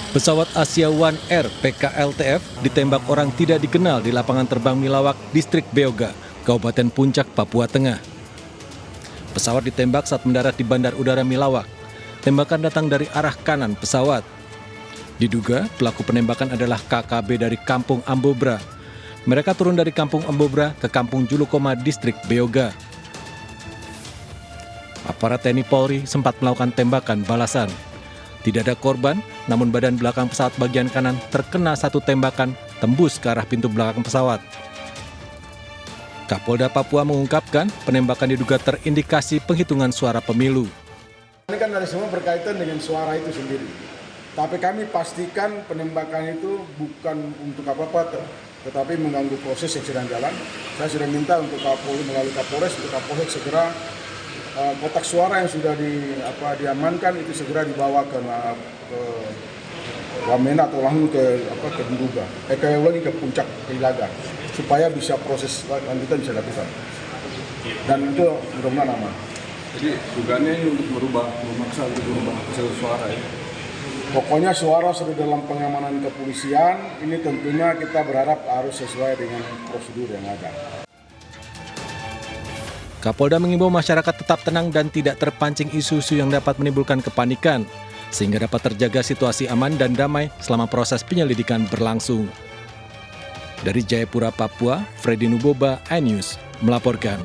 Pesawat Asia One Air PKLTF ditembak orang tidak dikenal di lapangan terbang Milawak, Distrik Beoga, Kabupaten Puncak, Papua Tengah. Pesawat ditembak saat mendarat di Bandar Udara Milawak. Tembakan datang dari arah kanan pesawat. Diduga pelaku penembakan adalah KKB dari Kampung Ambobra. Mereka turun dari Kampung Ambobra ke Kampung Julukoma, Distrik Beoga. Aparat TNI Polri sempat melakukan tembakan balasan. Tidak ada korban, namun badan belakang pesawat bagian kanan terkena satu tembakan tembus ke arah pintu belakang pesawat. Kapolda Papua mengungkapkan penembakan diduga terindikasi penghitungan suara pemilu. Ini kan dari semua berkaitan dengan suara itu sendiri. Tapi kami pastikan penembakan itu bukan untuk apa-apa, tetapi mengganggu proses yang sedang jalan. Saya sudah minta untuk Kapolri melalui Kapolres, untuk Kapolres segera kotak suara yang sudah diamankan itu segera dibawa ke Wamena atau langsung ke Diduga, ke Puncak, ke Ilaga, supaya bisa proses lanjutan bisa dilakukan. Dan itu mudah-mudahan aman. Jadi dugaannya ini untuk memaksa untuk merubah hasil suara ya? Pokoknya suara sudah dalam pengamanan kepolisian, ini tentunya kita berharap harus sesuai dengan prosedur yang ada. Kapolda mengimbau masyarakat tetap tenang dan tidak terpancing isu-isu yang dapat menimbulkan kepanikan, sehingga dapat terjaga situasi aman dan damai selama proses penyelidikan berlangsung. Dari Jayapura, Papua, Freddy Nuboba, iNews melaporkan.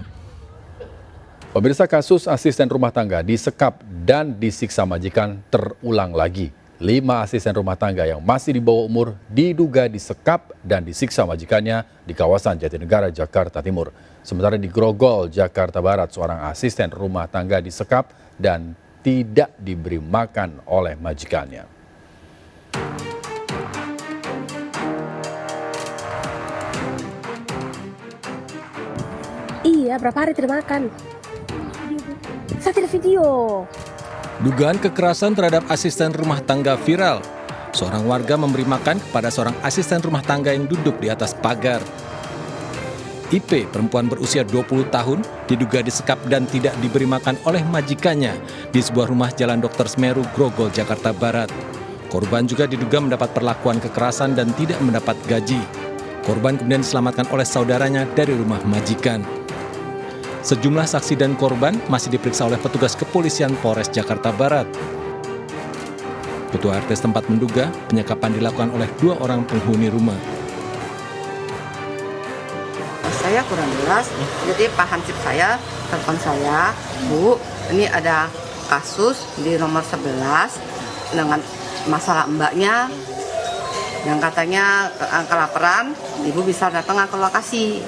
Pemirsa, kasus asisten rumah tangga disekap dan disiksa majikan terulang lagi. 5 asisten rumah tangga yang masih di bawah umur diduga disekap dan disiksa majikannya di kawasan Jatinegara, Jakarta Timur. Sementara di Grogol, Jakarta Barat, seorang asisten rumah tangga disekap dan tidak diberi makan oleh majikannya. Iya, berapa hari tidak makan? Saya tidak video. Dugaan kekerasan terhadap asisten rumah tangga viral. Seorang warga memberi makan kepada seorang asisten rumah tangga yang duduk di atas pagar. IP, perempuan berusia 20 tahun, diduga disekap dan tidak diberi makan oleh majikannya di sebuah rumah Jalan Dr. Semeru, Grogol, Jakarta Barat. Korban juga diduga mendapat perlakuan kekerasan dan tidak mendapat gaji. Korban kemudian diselamatkan oleh saudaranya dari rumah majikan. Sejumlah saksi dan korban masih diperiksa oleh petugas kepolisian Polres Jakarta Barat. Ketua RT setempat menduga penyekapan dilakukan oleh 2 orang penghuni rumah. Saya kurang jelas, jadi Pak Hansip saya telepon saya, Bu, ini ada kasus di nomor 11 dengan masalah mbaknya yang katanya kelaparan, Ibu bisa datang ke lokasi.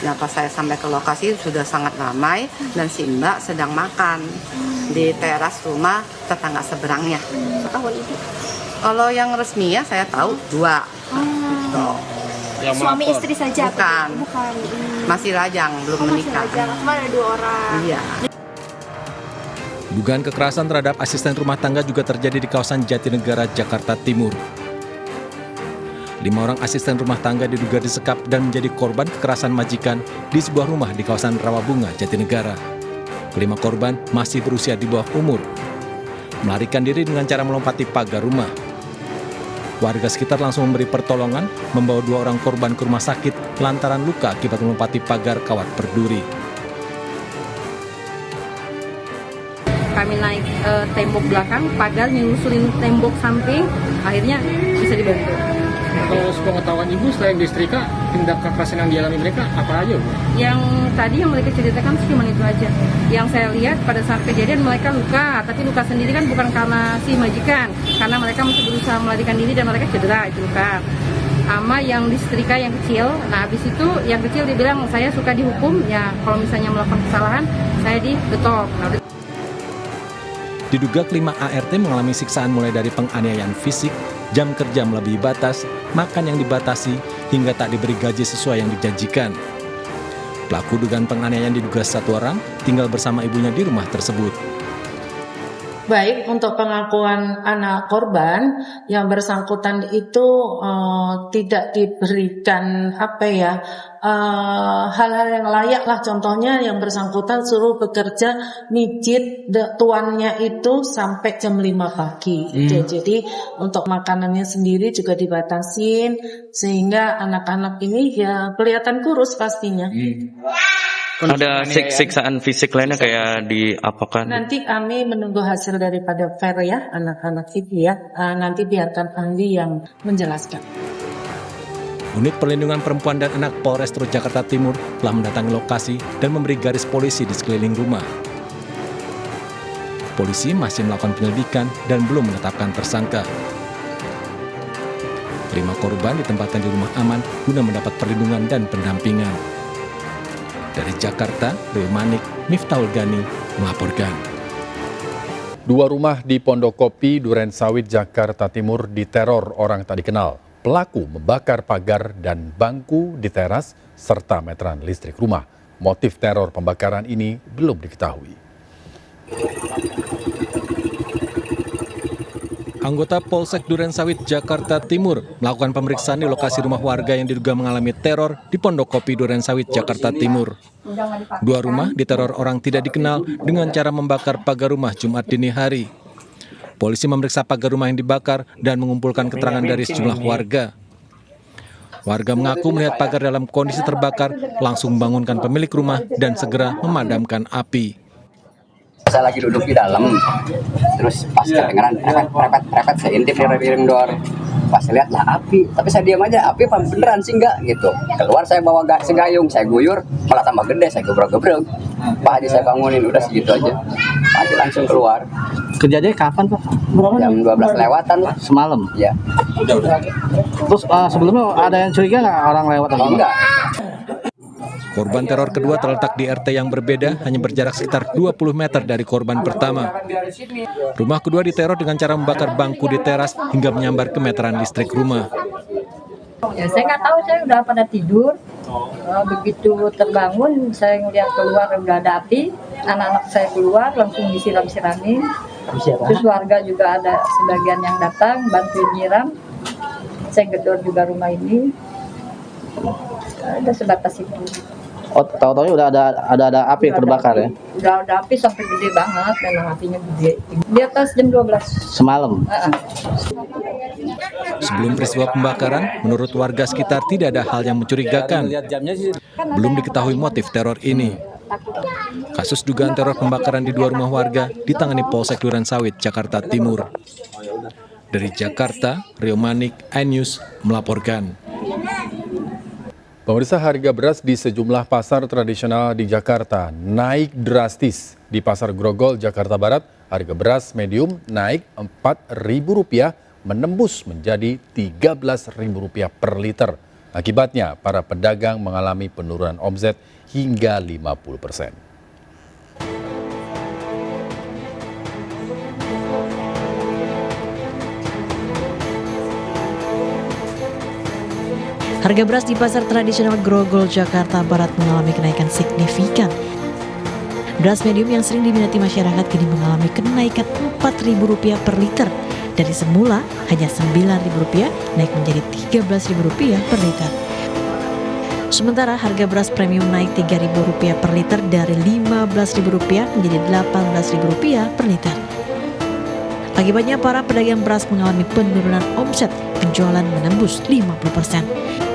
Nah, pas saya sampai ke lokasi sudah sangat ramai dan si mbak sedang makan di teras rumah tetangga seberangnya. Tahun itu? Kalau yang resminya saya tahu 2. Gitu. Suami istri saja? Bukan. Masih lajang, belum menikah. Masih lajang, cuma ada 2 orang. Iya. Dugaan kekerasan terhadap asisten rumah tangga juga terjadi di kawasan Jatinegara, Jakarta Timur. 5 orang asisten rumah tangga diduga disekap dan menjadi korban kekerasan majikan di sebuah rumah di kawasan Rawabunga, Jatinegara. 5 korban masih berusia di bawah umur. Melarikan diri dengan cara melompati pagar rumah. Warga sekitar langsung memberi pertolongan, membawa 2 orang korban ke rumah sakit lantaran luka akibat melompati pagar kawat berduri. Kami naik tembok belakang, pagar nyusulin tembok samping, akhirnya bisa dibantu. Kalau sepengetahuan Ibu, selain disetrika, tindak kekerasan yang dialami mereka apa aja, Bu? Yang tadi yang mereka ceritakan cuma itu aja. Yang saya lihat pada saat kejadian mereka luka, tapi luka sendiri kan bukan karena si majikan, karena mereka masih berusaha melarikan diri dan mereka cedera, itu luka. Sama yang disetrika yang kecil, nah habis itu yang kecil dibilang saya suka dihukum, ya kalau misalnya melakukan kesalahan, saya dibetok. Diduga kelima ART mengalami siksaan mulai dari penganiayaan fisik, jam kerja melebihi batas, makan yang dibatasi, hingga tak diberi gaji sesuai yang dijanjikan. Pelaku dugaan penganiayaan diduga 1 orang tinggal bersama ibunya di rumah tersebut. Baik, untuk pengakuan anak korban yang bersangkutan itu tidak diberikan hal-hal yang layak lah. Contohnya yang bersangkutan suruh bekerja mijit tuannya itu sampai jam 5 pagi. Gitu. Jadi untuk makanannya sendiri juga dibatasin sehingga anak-anak ini ya kelihatan kurus pastinya. Ada siksaan fisik lainnya kayak diapakan? Nanti kami menunggu hasil daripada fair ya anak-anak itu ya. Nanti biarkan ahli yang menjelaskan. Unit Perlindungan Perempuan dan Anak Polrestabes Jakarta Timur telah mendatangi lokasi dan memberi garis polisi di sekeliling rumah. Polisi masih melakukan penyelidikan dan belum menetapkan tersangka. 5 korban ditempatkan di rumah aman guna mendapat perlindungan dan pendampingan. Dari Jakarta, Rio Manik, Miftahul Gani melaporkan. 2 rumah di Pondokopi, Durensawit, Jakarta Timur diteror orang tak dikenal. Pelaku membakar pagar dan bangku di teras serta meteran listrik rumah. Motif teror pembakaran ini belum diketahui. Anggota Polsek Durensawit, Jakarta Timur melakukan pemeriksaan di lokasi rumah warga yang diduga mengalami teror di Pondokopi, Durensawit, Jakarta Timur. 2 rumah diteror orang tidak dikenal dengan cara membakar pagar rumah Jumat dini hari. Polisi memeriksa pagar rumah yang dibakar dan mengumpulkan keterangan dari sejumlah warga. Warga mengaku melihat pagar dalam kondisi terbakar, langsung membangunkan pemilik rumah dan segera memadamkan api. Saya lagi duduk di dalam, terus pas kedengeran prepet, saya intip di ring door. Pas saya lihat lah api, tapi saya diam aja, api apa beneran sih enggak gitu. Keluar saya bawa segayung, saya guyur, malah tambah gede, saya gebrek-gebrek. Pak Haji saya bangunin, udah segitu aja. Pak Haji langsung keluar. Kejadiannya kapan Pak? Jam 12 lewatan lah. Semalam? Iya. Terus sebelumnya ada yang curiga nggak orang lewat? Enggak. Korban teror kedua terletak di RT yang berbeda, hanya berjarak sekitar 20 meter dari korban pertama. Rumah kedua diteror dengan cara membakar bangku di teras hingga menyambar ke meteran listrik rumah. Ya, saya nggak tahu, saya udah pada tidur. Begitu terbangun, saya ngeliat keluar udah ada api. Anak-anak saya keluar, langsung disiram-siramin. Terus warga juga ada sebagian yang datang, bantuin nyiram. Saya gedor juga rumah ini. Ada sebatas itu. Oh, tahu-tahu udah ada api terbakar ya? Udah ada api sampai gede banget, memang apinya gede. Di atas jam 12. Semalam? Sebelum peristiwa pembakaran, menurut warga sekitar tidak ada hal yang mencurigakan. Belum diketahui motif teror ini. Kasus dugaan teror pembakaran di 2 rumah warga ditangani Polsek Durensawit, Jakarta Timur. Dari Jakarta, Rio Manik, iNews melaporkan. Pemirsa, harga beras di sejumlah pasar tradisional di Jakarta naik drastis. Di Pasar Grogol, Jakarta Barat, harga beras medium naik Rp4.000 menembus menjadi Rp13.000 per liter. Akibatnya, para pedagang mengalami penurunan omset hingga 50%. Harga beras di pasar tradisional Grogol, Jakarta Barat mengalami kenaikan signifikan. Beras medium yang sering diminati masyarakat kini mengalami kenaikan Rp4.000 per liter. Dari semula hanya Rp9.000 naik menjadi Rp13.000 per liter. Sementara harga beras premium naik Rp3.000 per liter dari Rp15.000 menjadi Rp18.000 per liter. Akibatnya para pedagang beras mengalami penurunan omset, penjualan menembus 50%.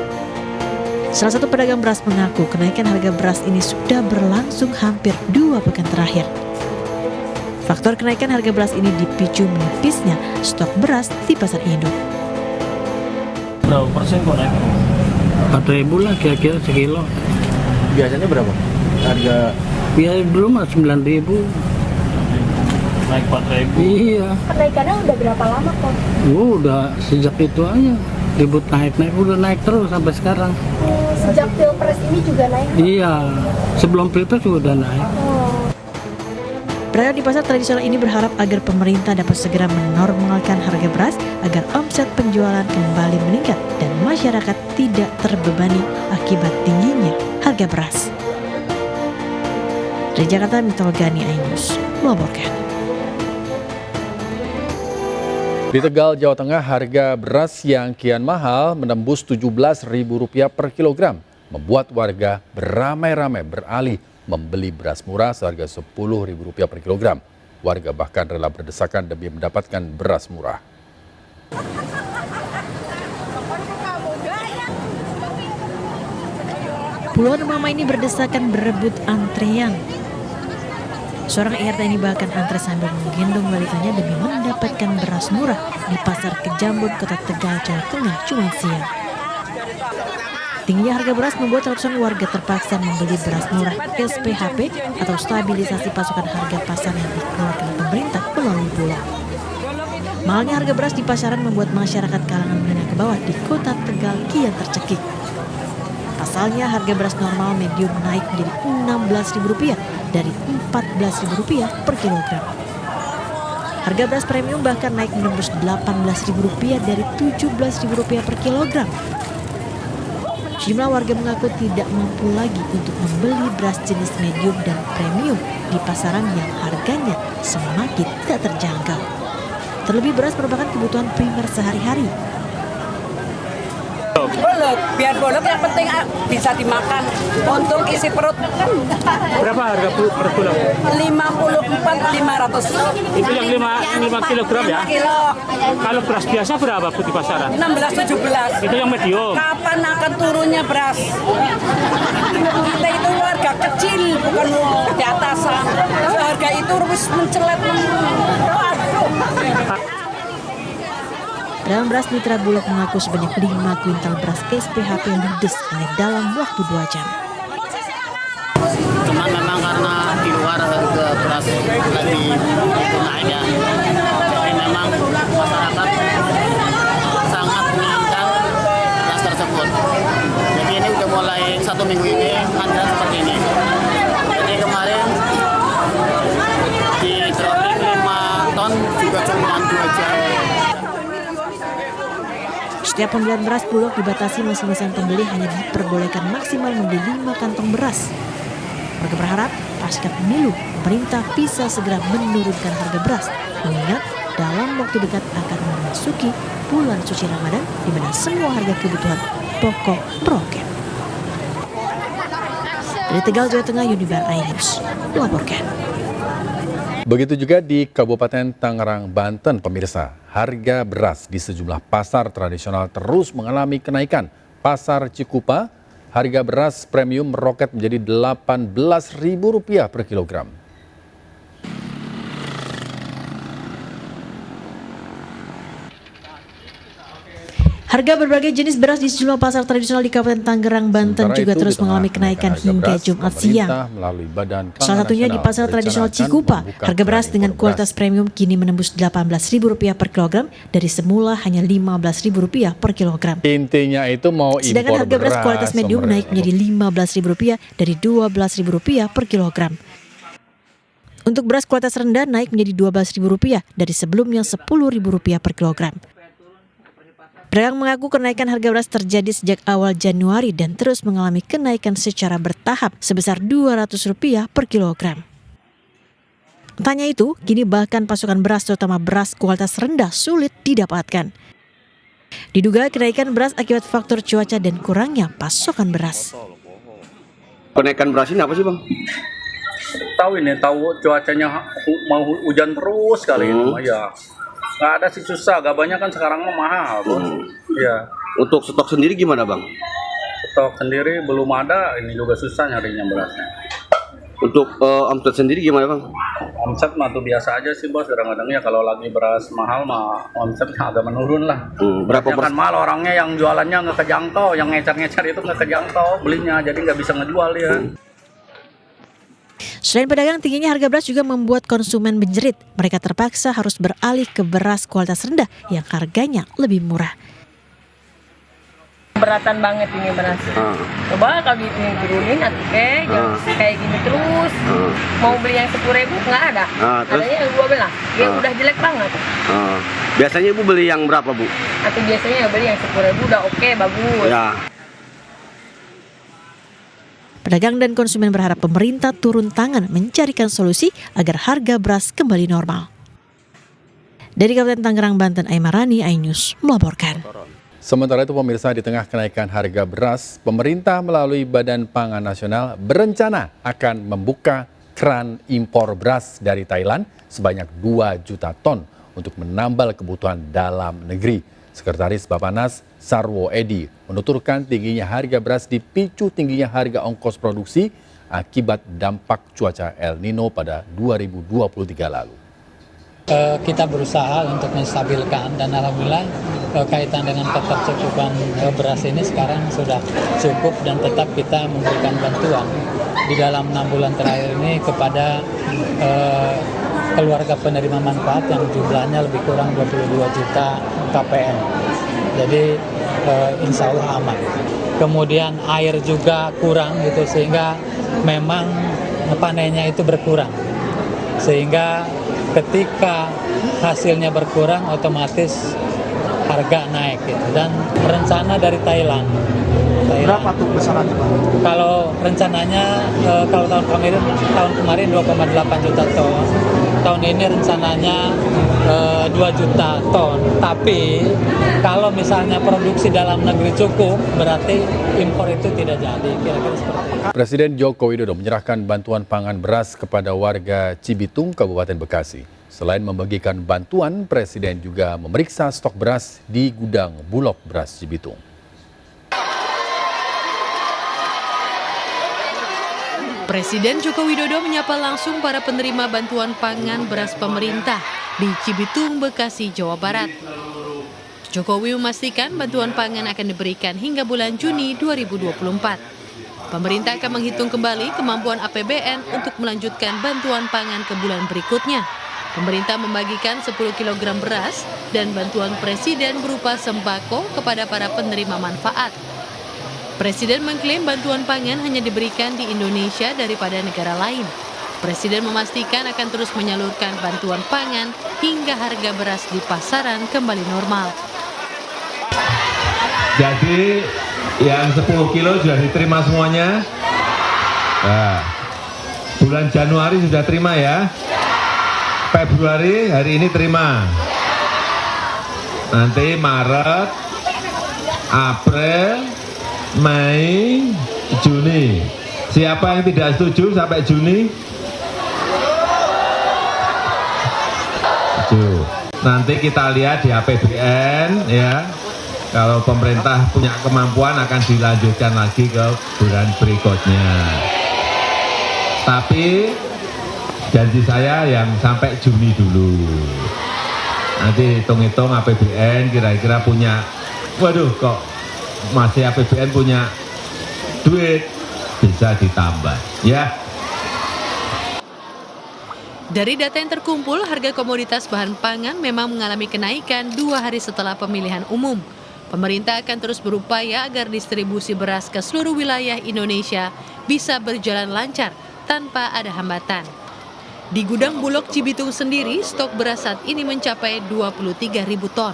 Salah satu pedagang beras mengaku kenaikan harga beras ini sudah berlangsung hampir 2 pekan terakhir. Faktor kenaikan harga beras ini dipicu menipisnya stok beras di pasar induk. Berapa persen kok naik? 4.000 lah kira-kira sekilo. Biasanya berapa? Harga Ya belum lah 9.000. naik 4.000? Iya. Kenaikannya udah berapa lama kok? Udah sejak itu aja. Ribut naik-naik, udah naik terus sampai sekarang. Sejak Pilpres ini juga naik? Iya, sebelum Pilpres juga udah naik. Pedagang di pasar tradisional ini berharap agar pemerintah dapat segera menormalkan harga beras agar omset penjualan kembali meningkat dan masyarakat tidak terbebani akibat tingginya harga beras. Dari Jakarta, Miftahul Gani, iNews melaporkan. Di Tegal, Jawa Tengah, harga beras yang kian mahal menembus Rp17.000 per kilogram, membuat warga beramai-ramai beralih membeli beras murah seharga Rp10.000 per kilogram. Warga bahkan rela berdesakan demi mendapatkan beras murah. Puluhan mama ini berdesakan berebut antrean. Seorang IRT ini bahkan antre sambil menggendong balitanya demi mendapatkan beras murah di Pasar Kejambon, Kota Tegal, Jawa Tengah, Jumat siang. Tingginya harga beras membuat ratusan warga terpaksa membeli beras murah SPHP atau stabilisasi pasokan harga pasar yang dikeluarkan pemerintah melalui Bulog. Mahalnya harga beras di pasaran membuat masyarakat kalangan menengah ke bawah di Kota Tegal kian tercekik. Pasalnya harga beras normal medium naik menjadi Rp16.000 dari Rp14.000 per kilogram. Harga beras premium bahkan naik menembus Rp18.000 dari Rp17.000 per kilogram. Sejumlah warga mengaku tidak mampu lagi untuk membeli beras jenis medium dan premium di pasaran yang harganya semakin tak terjangkau. Terlebih beras merupakan kebutuhan primer sehari-hari. Bolok, biar bolok yang penting bisa dimakan untuk isi perut. Berapa harga per kilo? 54.500. Itu yang 5 kilogram ya? 5 kilo. Kalau beras biasa berapa Bu di pasaran? 16-17. Itu yang medium. Kapan akan turunnya beras? Kita itu warga kecil, bukan di atasan. Harga itu harus mencelet. Pedagang beras Mitra Bulog mengaku sebanyak 5 kuintal beras SPHP yang ludes hanya dalam waktu 2 jam. Cuma memang karena di luar harga beras lagi naik ya. Jadi memang masyarakat sangat menginginkan beras tersebut. Jadi ini udah mulai 1 minggu ini antrean seperti ini. Jadi kemarin di dropping 5 ton juga cuma 2 jam. Setiap pembelian beras Bulog dibatasi masing-masing pembeli hanya diperbolehkan maksimal membeli 5 kantong beras. Warga berharap pasca pemilu pemerintah bisa segera menurunkan harga beras, mengingat dalam waktu dekat akan memasuki bulan suci Ramadan di mana semua harga kebutuhan pokok meroket. Dari Tegal, Jawa Tengah, Unibar iNews melaporkan. Begitu juga di Kabupaten Tangerang, Banten, pemirsa. Harga beras di sejumlah pasar tradisional terus mengalami kenaikan. Pasar Cikupa, harga beras premium meroket menjadi Rp18.000 per kilogram. Harga berbagai jenis beras di sejumlah pasar tradisional di Kabupaten Tangerang, Banten juga terus mengalami kenaikan hingga Jumat siang. Salah satunya di pasar tradisional Cikupa, harga beras dengan kualitas premium kini menembus Rp18.000 per kilogram dari semula hanya Rp15.000 per kilogram. Intinya itu mau impor. Sedangkan harga beras kualitas medium naik menjadi Rp15.000 dari Rp12.000 per kilogram. Untuk beras kualitas rendah naik menjadi Rp12.000 dari sebelumnya Rp10.000 per kilogram. Pedagang mengaku kenaikan harga beras terjadi sejak awal Januari dan terus mengalami kenaikan secara bertahap sebesar Rp200 per kilogram. Tanya itu, kini bahkan pasokan beras terutama beras kualitas rendah sulit didapatkan. Diduga kenaikan beras akibat faktor cuaca dan kurangnya pasokan beras. Kenaikan beras ini apa sih Bang? Tahu cuacanya mau hujan terus kali ini ya. Nggak ada sih, susah, gabahnya kan sekarang mahal Bos. Ya. Untuk stok sendiri gimana Bang? Stok sendiri belum ada, ini juga susah nyarinya berasnya. Untuk omset sendiri gimana Bang? Omset mah tuh biasa aja sih Bos, kadang-kadang ya kalau lagi beras mahal mah omsetnya agak menurun lah. Berapa kan mahal orangnya yang jualannya nggak kejangkau, yang ngecer-ngecer itu nggak kejangkau belinya, jadi nggak bisa ngejual ya. Selain pedagang, tingginya harga beras juga membuat konsumen menjerit. Mereka terpaksa harus beralih ke beras kualitas rendah yang harganya lebih murah. Beratan banget ini beras. Coba kalau diturunin kayak gini terus. Mau beli yang 10.000 nggak ada. Adanya yang 12. Ya udah jelek banget. Biasanya Ibu beli yang berapa Bu? Atau biasanya beli yang 10.000 udah oke, bagus. Ya. Pedagang dan konsumen berharap pemerintah turun tangan mencarikan solusi agar harga beras kembali normal. Dari Kabupaten Tangerang, Banten, Aimarani, iNews melaporkan. Sementara itu pemirsa, di tengah kenaikan harga beras, pemerintah melalui Badan Pangan Nasional berencana akan membuka keran impor beras dari Thailand sebanyak 2 juta ton untuk menambal kebutuhan dalam negeri. Sekretaris Bappenas Sarwo Edi menuturkan tingginya harga beras dipicu tingginya harga ongkos produksi akibat dampak cuaca El Nino pada 2023 lalu. Kita berusaha untuk menstabilkan dan alhamdulillah kaitan dengan ketercukupan beras ini sekarang sudah cukup dan tetap kita memberikan bantuan di dalam 6 bulan terakhir ini kepada keluarga penerima manfaat yang jumlahnya lebih kurang 22 juta KPM. Jadi insya Allah aman. Kemudian air juga kurang gitu sehingga memang panennya itu berkurang. Sehingga ketika hasilnya berkurang otomatis harga naik gitu. Dan rencana dari Thailand. Berapa tuh besarannya Pak? Kalau rencananya kalau tahun kemarin 2,8 juta ton. Tahun ini rencananya 2 juta ton. Tapi kalau misalnya produksi dalam negeri cukup, berarti impor itu tidak jadi. Kira-kira seperti itu. Presiden Joko Widodo menyerahkan bantuan pangan beras kepada warga Cibitung, Kabupaten Bekasi. Selain membagikan bantuan, Presiden juga memeriksa stok beras di gudang Bulog Beras Cibitung. Presiden Joko Widodo menyapa langsung para penerima bantuan pangan beras pemerintah di Cibitung, Bekasi, Jawa Barat. Jokowi memastikan bantuan pangan akan diberikan hingga bulan Juni 2024. Pemerintah akan menghitung kembali kemampuan APBN untuk melanjutkan bantuan pangan ke bulan berikutnya. Pemerintah membagikan 10 kg beras dan bantuan Presiden berupa sembako kepada para penerima manfaat. Presiden mengklaim bantuan pangan hanya diberikan di Indonesia daripada negara lain. Presiden memastikan akan terus menyalurkan bantuan pangan hingga harga beras di pasaran kembali normal. Jadi yang 10 kilo sudah diterima semuanya. Nah, bulan Januari sudah terima ya. Februari hari ini terima. Nanti Maret, April, Mei, Juni. Siapa yang tidak setuju sampai Juni? Setuju. Nanti kita lihat di APBN ya. Kalau pemerintah punya kemampuan akan dilanjutkan lagi ke bulan berikutnya. Tapi janji saya yang sampai Juni dulu. Nanti hitung-hitung APBN kira-kira punya, waduh kok masih APBN punya duit, bisa ditambah ya. Dari data yang terkumpul, harga komoditas bahan pangan memang mengalami kenaikan 2 hari setelah pemilihan umum. Pemerintah akan terus berupaya agar distribusi beras ke seluruh wilayah Indonesia bisa berjalan lancar tanpa ada hambatan. Di gudang Bulog Cibitung sendiri, stok beras saat ini mencapai 23.000 ton.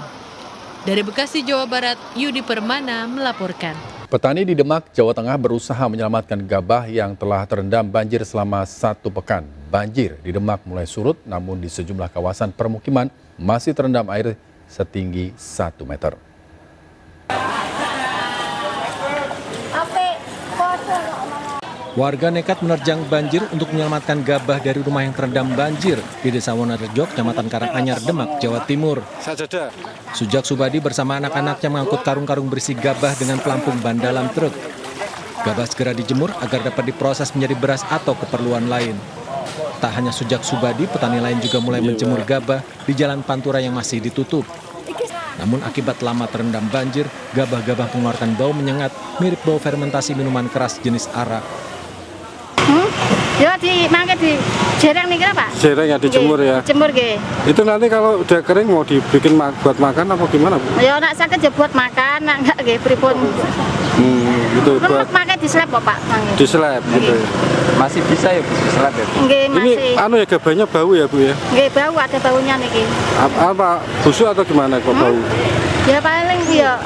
Dari Bekasi, Jawa Barat, Yudi Permana melaporkan. Petani di Demak, Jawa Tengah berusaha menyelamatkan gabah yang telah terendam banjir selama 1 pekan. Banjir di Demak mulai surut, namun di sejumlah kawasan permukiman masih terendam air setinggi 1 meter. Warga nekat menerjang banjir untuk menyelamatkan gabah dari rumah yang terendam banjir di Desa Wonorejo, Kecamatan Karanganyar, Demak, Jawa Timur. Sujak Subadi bersama anak-anaknya mengangkut karung-karung berisi gabah dengan pelampung ban dalam truk. Gabah segera dijemur agar dapat diproses menjadi beras atau keperluan lain. Tak hanya Sujak Subadi, petani lain juga mulai menjemur gabah di Jalan Pantura yang masih ditutup. Namun akibat lama terendam banjir, gabah-gabah mengeluarkan bau menyengat mirip bau fermentasi minuman keras jenis arak. Ya dimangke di jereng nih Pak. Jereng ya dijemur ya. Dijemur nggih. Itu nanti kalau udah kering mau dibikin buat makan apa gimana, Bu? Ya nak sakit ya buat makan, nak enggak nggih pripun. Gitu buat pakai diseleb kok, Pak. Diseleb gitu ya. Masih bisa ya diseleb ya? Nggih, masih. Ini ya gabahnya bau ya, Bu ya? Nggih, bau, ada baunya niki. Apa busuk atau gimana kok bau? Ya paling ya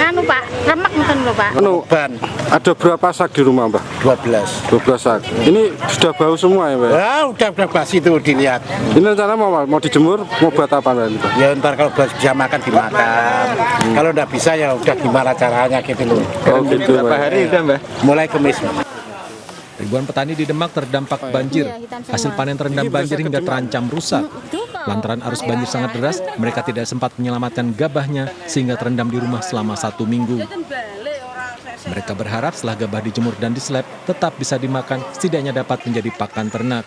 anu Pak, remek mungkin lho Pak. Ban. Ada berapa sak di rumah Mbak? 12. 12 sak. Ini sudah bau semua ya Mbak? Ya udah basi itu dilihat. Ini rencana mau dijemur, mau buat apa Mbak? Ya ntar kalau bisa makan dimakan. Kalau nggak bisa ya udah gimana caranya gitu loh. Oh gitu Mbak. Hari udah Mbak? Mulai Kamis. Ribuan petani di Demak terdampak banjir. Hasil panen terendam banjir hingga terancam rusak. Lantaran arus banjir sangat deras, mereka tidak sempat menyelamatkan gabahnya sehingga terendam di rumah selama 1 minggu. Mereka berharap setelah gabah dijemur dan dislep tetap bisa dimakan, setidaknya dapat menjadi pakan ternak.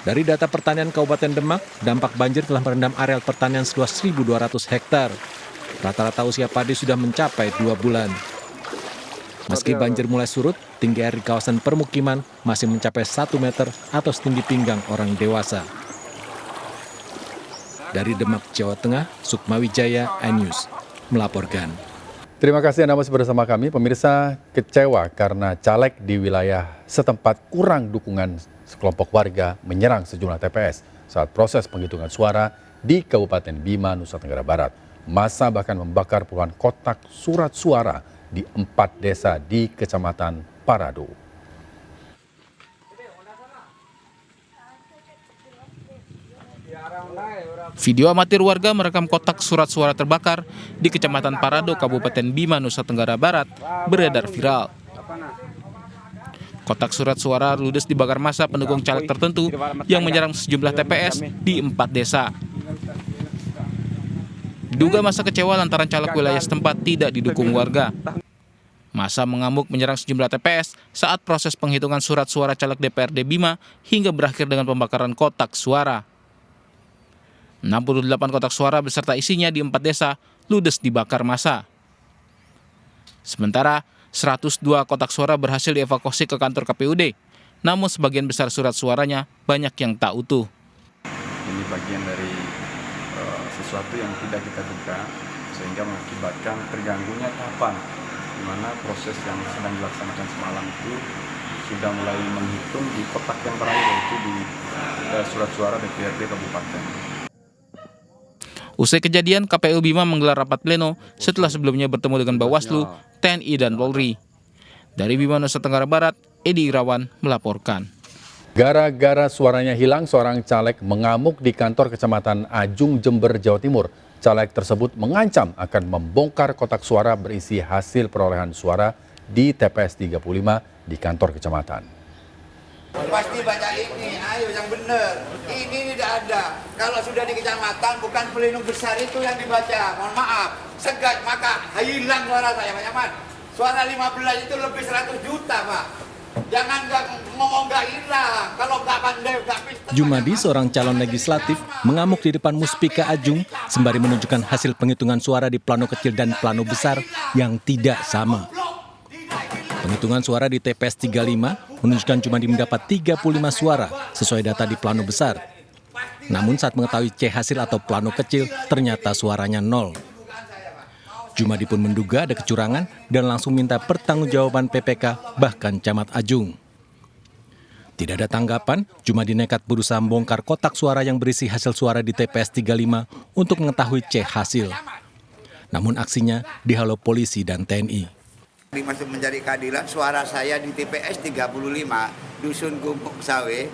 Dari data pertanian Kabupaten Demak, dampak banjir telah merendam areal pertanian seluas 1.200 hektar. Rata-rata usia padi sudah mencapai 2 bulan. Meski banjir mulai surut, tinggi air di kawasan permukiman masih mencapai 1 meter atau setinggi pinggang orang dewasa. Dari Demak, Jawa Tengah, Sukma Wijaya, iNews melaporkan. Terima kasih Anda masih bersama kami. Pemirsa kecewa karena caleg di wilayah setempat kurang dukungan sekelompok warga menyerang sejumlah TPS saat proses penghitungan suara di Kabupaten Bima, Nusa Tenggara Barat. Massa bahkan membakar puluhan kotak surat suara di 4 desa di Kecamatan Parado. Video amatir warga merekam kotak surat suara terbakar di Kecamatan Parado, Kabupaten Bima, Nusa Tenggara Barat beredar viral. Kotak surat suara ludes dibakar massa pendukung caleg tertentu yang menyerang sejumlah TPS di 4 desa. Diduga massa kecewa lantaran caleg wilayah setempat tidak didukung warga. Massa mengamuk menyerang sejumlah TPS saat proses penghitungan surat suara caleg DPRD Bima hingga berakhir dengan pembakaran kotak suara. 68 kotak suara beserta isinya di 4 desa ludes dibakar massa. Sementara 102 kotak suara berhasil dievakuasi ke kantor KPUD, namun sebagian besar surat suaranya banyak yang tak utuh. Ini bagian dari sesuatu yang tidak kita duga sehingga mengakibatkan terganggunya tahapan di mana proses yang sedang dilaksanakan semalam itu sudah mulai menghitung di kotak yang terakhir, yaitu di surat suara DPRD Kabupaten. Usai kejadian, KPU Bima menggelar rapat pleno setelah sebelumnya bertemu dengan Bawaslu, TNI, dan Polri. Dari Bima, Nusa Tenggara Barat, Edi Irawan melaporkan. Gara-gara suaranya hilang, seorang caleg mengamuk di kantor Kecamatan Ajung, Jember, Jawa Timur. Caleg tersebut mengancam akan membongkar kotak suara berisi hasil perolehan suara di TPS 35 di kantor kecamatan. Pasti baca ini, ayo yang benar. Ini tidak ada. Kalau sudah di kecamatan bukan pleno besar itu yang dibaca. Mohon maaf, segat maka hilang suara saya Pak Nyaman. Suara 15 itu lebih 100 juta Pak. Jangan ngomong nggak hilang. Kalau nggak pandai, nggak bisa. Jumadi, seorang calon legislatif, mengamuk di depan Muspika Ajung sembari menunjukkan hasil penghitungan suara di plano kecil dan plano besar yang tidak sama. Penghitungan suara di TPS 35 menunjukkan Jumadi mendapat 35 suara sesuai data di plano besar. Namun saat mengetahui C hasil atau plano kecil, ternyata suaranya 0. Jumadi pun menduga ada kecurangan dan langsung minta pertanggungjawaban PPK bahkan Camat Ajung. Tidak ada tanggapan, Jumadi nekat berusaha membongkar kotak suara yang berisi hasil suara di TPS 35 untuk mengetahui C hasil. Namun aksinya dihalau polisi dan TNI. Masih mencari keadilan, suara saya di TPS 35, Dusun Gumuk Sawe,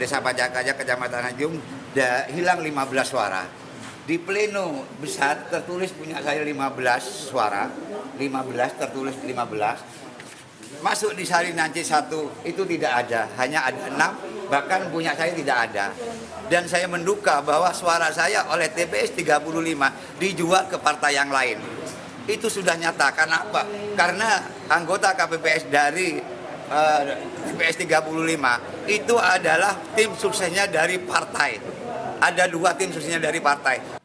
Desa Pajakaja, Kecamatan Ajung, hilang 15 suara. Di pleno besar tertulis punya saya 15 suara, 15 tertulis 15. Masuk di Sarinanci 1 itu tidak ada, hanya ada 6, bahkan punya saya tidak ada. Dan saya menduga bahwa suara saya oleh TPS 35 dijual ke partai yang lain. Itu sudah nyata, karena apa? Karena anggota KPPS dari TPS 35 itu adalah tim suksesnya dari partai. Ada 2 tim suksesnya dari partai.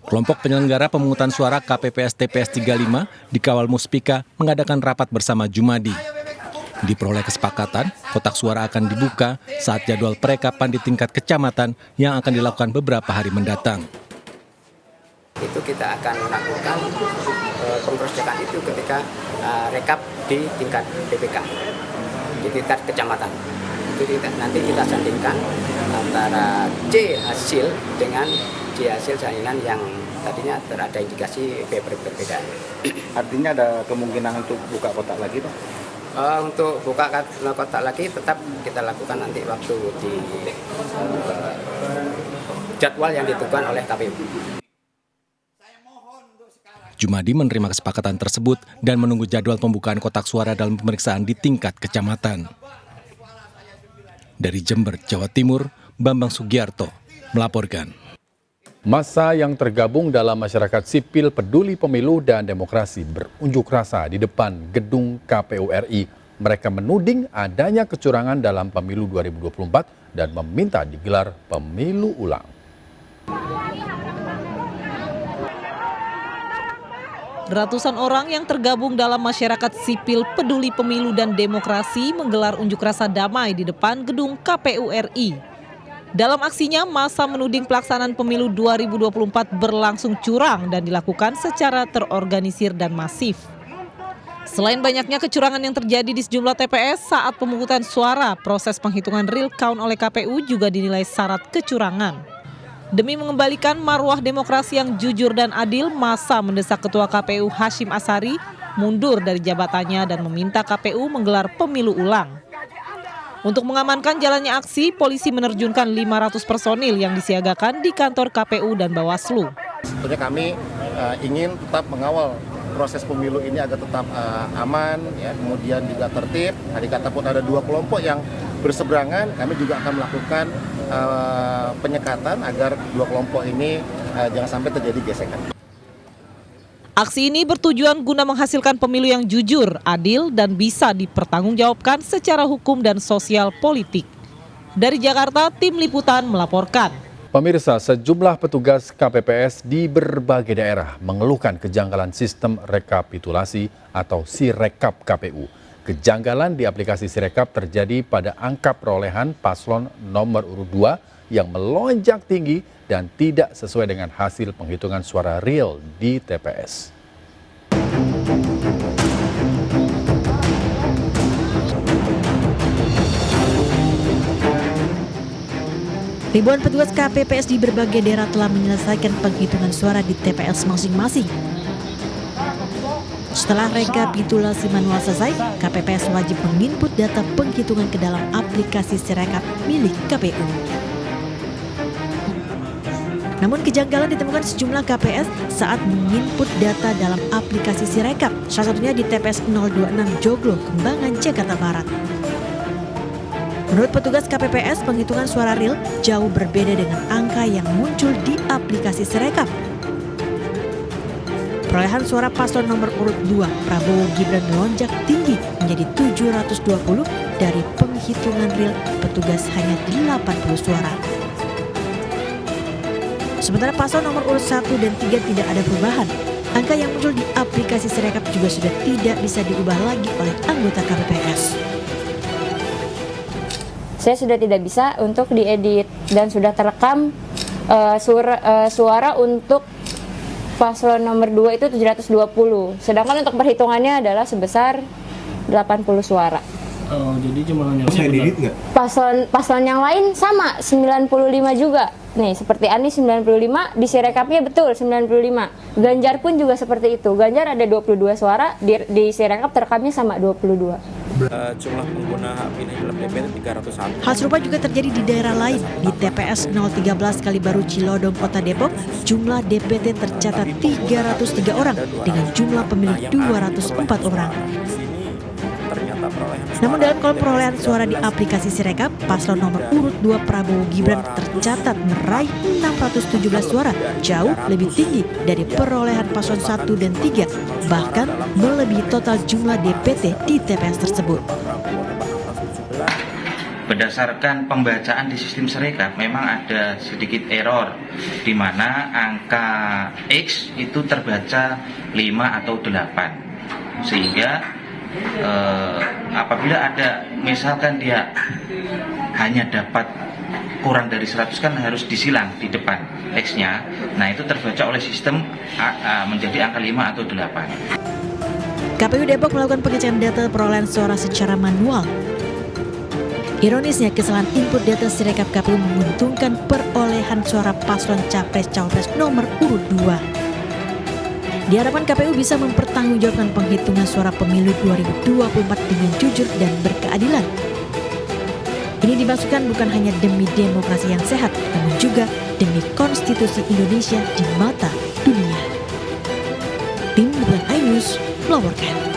Kelompok penyelenggara pemungutan suara KPPS TPS 35 dikawal Muspika mengadakan rapat bersama Jumadi. Diperoleh kesepakatan, kotak suara akan dibuka saat jadwal perekapan di tingkat kecamatan yang akan dilakukan beberapa hari mendatang. Itu kita akan melakukan pengkross-cekan itu ketika rekap di tingkat DPK, di tingkat kecamatan. Itu nanti kita sandingkan antara C hasil dengan uji hasil salinan yang tadinya ada indikasi berbeda. Artinya ada kemungkinan untuk buka kotak lagi, Pak? Untuk buka kotak lagi tetap kita lakukan nanti waktu di jadwal yang ditentukan oleh KPU. Jumadi menerima kesepakatan tersebut dan menunggu jadwal pembukaan kotak suara dalam pemeriksaan di tingkat kecamatan. Dari Jember, Jawa Timur, Bambang Sugiarto melaporkan. Massa yang tergabung dalam masyarakat sipil peduli pemilu dan demokrasi berunjuk rasa di depan gedung KPU RI. Mereka menuding adanya kecurangan dalam pemilu 2024 dan meminta digelar pemilu ulang. Ratusan orang yang tergabung dalam masyarakat sipil peduli pemilu dan demokrasi menggelar unjuk rasa damai di depan gedung KPU RI. Dalam aksinya, massa menuding pelaksanaan pemilu 2024 berlangsung curang dan dilakukan secara terorganisir dan masif. Selain banyaknya kecurangan yang terjadi di sejumlah TPS saat pemungutan suara, proses penghitungan real count oleh KPU juga dinilai syarat kecurangan. Demi mengembalikan marwah demokrasi yang jujur dan adil, massa mendesak Ketua KPU Hashim Ashari mundur dari jabatannya dan meminta KPU menggelar pemilu ulang. Untuk mengamankan jalannya aksi, polisi menerjunkan 500 personil yang disiagakan di kantor KPU dan Bawaslu. Sebetulnya kami ingin tetap mengawal proses pemilu ini agar tetap aman, ya, kemudian juga tertib. Tadi kata pun ada dua kelompok yang berseberangan, kami juga akan melakukan penyekatan agar dua kelompok ini jangan sampai terjadi gesekan. Aksi ini bertujuan guna menghasilkan pemilu yang jujur, adil, dan bisa dipertanggungjawabkan secara hukum dan sosial politik. Dari Jakarta, tim liputan melaporkan. Pemirsa, sejumlah petugas KPPS di berbagai daerah mengeluhkan kejanggalan sistem rekapitulasi atau Sirekap KPU. Kejanggalan di aplikasi Sirekap terjadi pada angka perolehan paslon nomor urut 2 yang melonjak tinggi dan tidak sesuai dengan hasil penghitungan suara real di TPS. Ribuan petugas KPPS di berbagai daerah telah menyelesaikan penghitungan suara di TPS masing-masing. Setelah rekapitulasi manual selesai, KPPS wajib menginput data penghitungan ke dalam aplikasi Sirekap milik KPU. Namun kejanggalan ditemukan sejumlah KPS saat menginput data dalam aplikasi Sirekap, salah satunya di TPS 026 Joglo, Kembangan, Jakarta Barat. Menurut petugas KPPS, penghitungan suara real jauh berbeda dengan angka yang muncul di aplikasi Sirekap. Perolehan suara paslon nomor urut 2 Prabowo Gibran melonjak tinggi menjadi 720 dari penghitungan real petugas hanya 80 suara. Sementara paslon nomor urut 1 dan 3 tidak ada perubahan. Angka yang muncul di aplikasi Sirekap juga sudah tidak bisa diubah lagi oleh anggota KPPS. Saya sudah tidak bisa untuk diedit dan sudah terekam suara untuk paslon nomor 2 itu 720. Sedangkan untuk perhitungannya adalah sebesar 80 suara. Oh, jadi jumlahnya benar. Paslon yang lain sama 95 juga. Nih, seperti Anies 95, di Sirekapnya betul 95. Ganjar pun juga seperti itu. Ganjar ada 22 suara, di Sirekap terekamnya sama 22. Jumlah pengguna hak pilih dalam DPT 301. Hal serupa juga terjadi di daerah lain. Di TPS 013 Kalibaru Cilodong, Kota Depok, jumlah DPT tercatat 303 orang dengan jumlah pemilih 204 orang. Namun dalam kolom perolehan suara di aplikasi Sirekap, paslon nomor urut 2 Prabowo Gibran tercatat meraih 617 suara, jauh lebih tinggi dari perolehan paslon 1 dan 3, bahkan melebihi total jumlah DPT di TPS tersebut. Berdasarkan pembacaan di sistem Sirekap memang ada sedikit error di mana angka X itu terbaca 5 atau 8, sehingga apabila ada misalkan dia hanya dapat kurang dari 100 kan harus disilang di depan X-nya. Nah, itu terbaca oleh sistem menjadi angka 5 atau 8. KPU Depok melakukan pengecekan data perolehan suara secara manual. Ironisnya, kesalahan input data Sirekap KPU menguntungkan perolehan suara paslon Capres-Cawapres nomor urut 2. Diharapkan KPU bisa mempertanggungjawabkan penghitungan suara pemilu 2024 dengan jujur dan berkeadilan. Ini dimaksudkan bukan hanya demi demokrasi yang sehat, namun juga demi konstitusi Indonesia di mata dunia. Tim Liputan iNews melaporkan.